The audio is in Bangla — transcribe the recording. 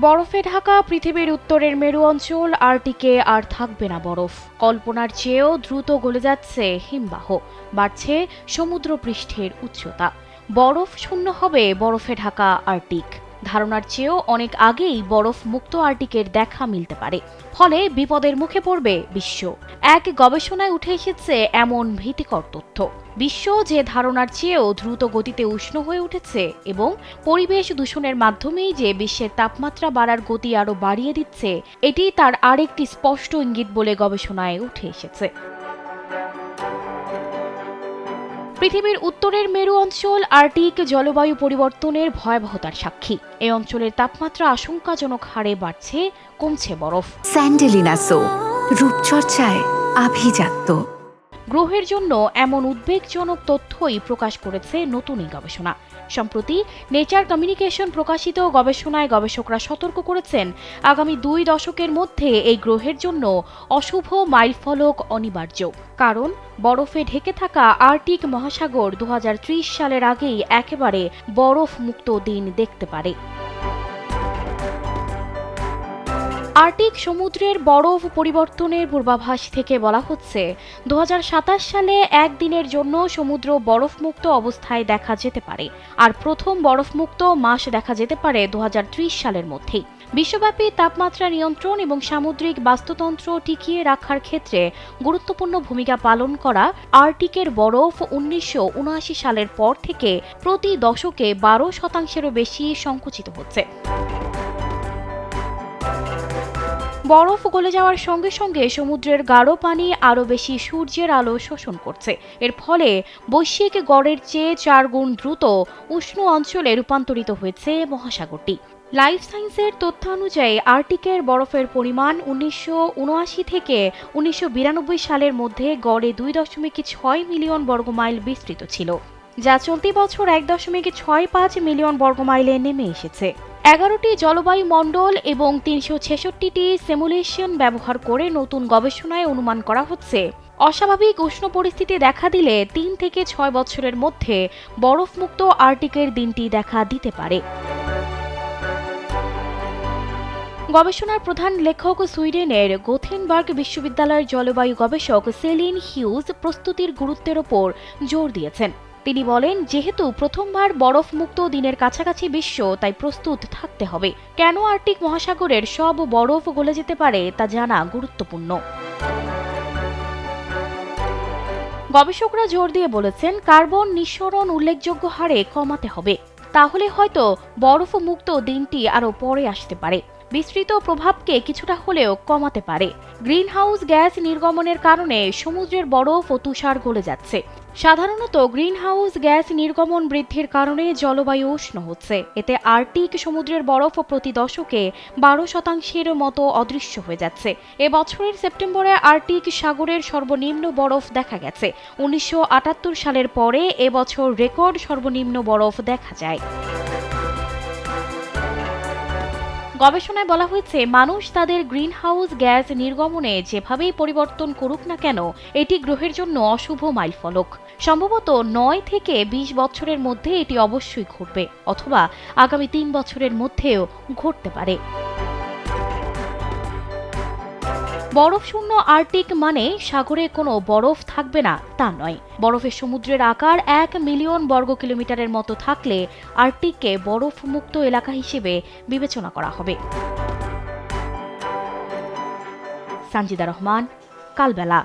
বরফে ঢাকা পৃথিবীর উত্তরের মেরু অঞ্চল আর্কটিকে আর থাকবে না বরফ। কল্পনার চেয়েও দ্রুত গলে যাচ্ছে হিমবাহ, বাড়ছে সমুদ্রপৃষ্ঠের উচ্চতা। বরফ শূন্য হবে বরফে ঢাকা আর্কটিক। ধারণার চেয়েও অনেক আগেই বরফ মুক্ত আর্কটিকের দেখা মিলতে পারে। ফলে বিপদের মুখে পড়বে বিশ্ব। এক গবেষণায় উঠে এসেছে এমন ভীতিকর তথ্য। বিশ্ব যে ধারণার চেয়েও দ্রুত গতিতে উষ্ণ হয়ে উঠেছে এবং পরিবেশ দূষণের মাধ্যমেই যে বিশ্বের তাপমাত্রা বাড়ার গতি আরও বাড়িয়ে দিচ্ছে, এটি তার আরেকটি স্পষ্ট ইঙ্গিত বলে গবেষণায় উঠে এসেছে। পৃথিবীর উত্তরের মেরু অঞ্চল আর্কটিক জলবায়ু পরিবর্তনের ভয়াবহতার সাক্ষী। এই অঞ্চলের তাপমাত্রা আশঙ্কাজনক হারে বাড়ছে, কমছে বরফ। স্যান্ডেলিনা সো, রূপচর্চায় আভিজাত্য। গ্রহের জন্য এমন উদ্বেগজনক তথ্যই প্রকাশ করেছে নতুন এই গবেষণা। সম্প্রতি নেচার কমিউনিকেশন প্রকাশিত গবেষণায় গবেষকরা সতর্ক করেছেন, আগামী 2 দশকের মধ্যে এই গ্রহের জন্য অশুভ মাইলফলক অনিবার্য। কারণ বরফে ঢেকে থাকা আর্কটিক মহাসাগর 2030 সালের আগেই একেবারে বরফ মুক্ত দিন দেখতে পারে। আর্কটিক সমুদ্রের বরফ পরিবর্তনের পূর্বাভাস থেকে বলা হচ্ছে, 2027 সালে একদিনের জন্য সমুদ্র বরফমুক্ত অবস্থায় দেখা যেতে পারে, আর প্রথম বরফমুক্ত মাস দেখা যেতে পারে 2030 সালের মধ্যেই। বিশ্বব্যাপী তাপমাত্রা নিয়ন্ত্রণ এবং সামুদ্রিক বাস্তুতন্ত্র টিকিয়ে রাখার ক্ষেত্রে গুরুত্বপূর্ণ ভূমিকা পালন করা আর্কটিকের বরফ 1979 সালের পর থেকে প্রতি দশকে 12%-এরও বেশি সংকুচিত হচ্ছে। বরফ গলে যাওয়ার সঙ্গে সঙ্গে সমুদ্রের গাঢ় পানি আরও বেশি সূর্যের আলো শোষণ করছে। এর ফলে বৈশ্বিক গড়ের চেয়ে 4 গুণ দ্রুত উষ্ণ অঞ্চলে রূপান্তরিত হয়েছে মহাসাগরটি। লাইফ সায়েন্সের তথ্যানুযায়ী আর্কটিকের বরফের পরিমাণ 1979 থেকে 1992 সালের মধ্যে গড়ে 2.6 মিলিয়ন বর্গমাইল বিস্তৃত ছিল, যা চলতি বছর 1.65 মিলিয়ন বর্গমাইলে নেমে এসেছে। 11টি জলবায়ু মণ্ডল এবং 366টি সিমুলেশন ব্যবহার করে নতুন গবেষণায় অনুমান করা হচ্ছে, অস্বাভাবিক উষ্ণ পরিস্থিতি দেখা দিলে 3 থেকে 6 বছরের মধ্যে বরফমুক্ত আর্কটিকের দিনটি দেখা দিতে পারে। গবেষণার প্রধান লেখক সুইডেনের গোথেনবার্গ বিশ্ববিদ্যালয়ের জলবায়ু গবেষক সেলিন হিউজ প্রস্তুতির গুরুত্বের ওপর জোর দিয়েছেন। তিনি বলেন, যেহেতু প্রথমবার বরফমুক্ত দিনের কাছাকাছি বিশ্ব, তাই প্রস্তুত থাকতে হবে। কেন আর্কটিক মহাসাগরের সব বরফ গলে যেতে পারে তা জানা গুরুত্বপূর্ণ। গবেষকরা জোর দিয়ে বলেছেন, কার্বন নিঃসরণ উল্লেখযোগ্য হারে কমাতে হবে। তাহলে হয়তো বরফমুক্ত দিনটি আরও পরে আসতে পারে। বিস্তৃত প্রভাবকে কিছুটা হলেও কমাতে পারে। গ্রিনহাউস গ্যাস নির্গমনের কারণে সমুদ্রের বরফ ও তুষার গলে যাচ্ছে। সাধারণত গ্রিনহাউস গ্যাস নির্গমন বৃদ্ধির কারণে জলবায়ু উষ্ণ হচ্ছে। এতে আর্কটিক সমুদ্রের বরফ প্রতি দশকে 12%-এর মতো অদৃশ্য হয়ে যাচ্ছে। এবছরের সেপ্টেম্বরে আর্কটিক সাগরের সর্বনিম্ন বরফ দেখা গেছে। 1978 সালের পরে এবছর রেকর্ড সর্বনিম্ন বরফ দেখা যায়। গবেষণায় বলা হয়েছে, মানুষ তাদের গ্রিনহাউস গ্যাস নির্গমনে যেভাবেই পরিবর্তন করুক না কেন, এটি গ্রহের জন্য অশুভ মাইলফলক। সম্ভবত 9 থেকে 20 বছরের মধ্যে এটি অবশ্যই ঘটবে, অথবা আগামী 3 বছরের মধ্যেও ঘটতে পারে। বরফশূন্য আর্কটিক মানে সাগরে কোনো বরফ থাকবে না তা নয়। বরফের সমুদ্রের আকার 1 মিলিয়ন বর্গ কিলোমিটারের মতো থাকলে আর্কটিককে বরফমুক্ত এলাকা হিসেবে বিবেচনা করা হবে। সানজিদা রহমান, কালবেলা।